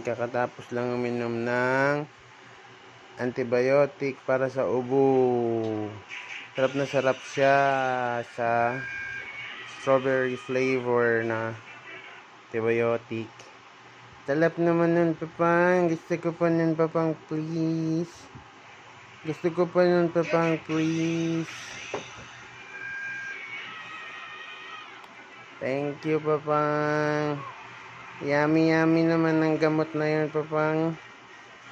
kakatapos lang uminom ng antibiotic para sa ubo. Sarap siya sa strawberry flavor na antibiotic. Talap naman nun, Papang. Gusto ko pa nun, Papang, please. Gusto ko pa nun, Papang, please. Thank you, Papang. Yummy naman ang gamot na yun, Papang.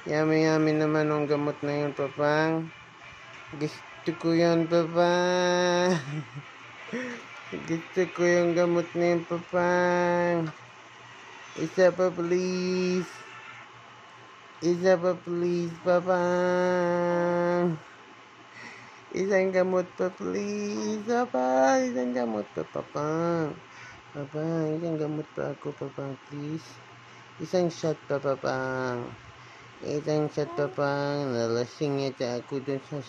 Yummy naman ang gamot na yun, Papang. Gusto ko yun, Papang. Gusto ko yung gamot na yun, Papang. Isa pa, please. Isa pa, please, Papang. Isang gamot pa, please, Papang. Isang gamot pa, Papang. Papang, isang gamot pa ako, Papang, please. Isang shot pa, Papang. Isang shot, Papang. Nalasing yata ako dun sa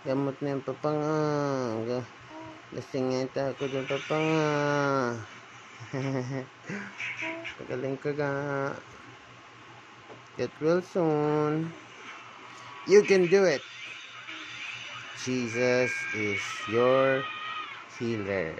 gamot na yun, Papang. Lasing yata ako dun, Papang. Pagaling ka ga. Get well soon. You can do it. Jesus is your healer.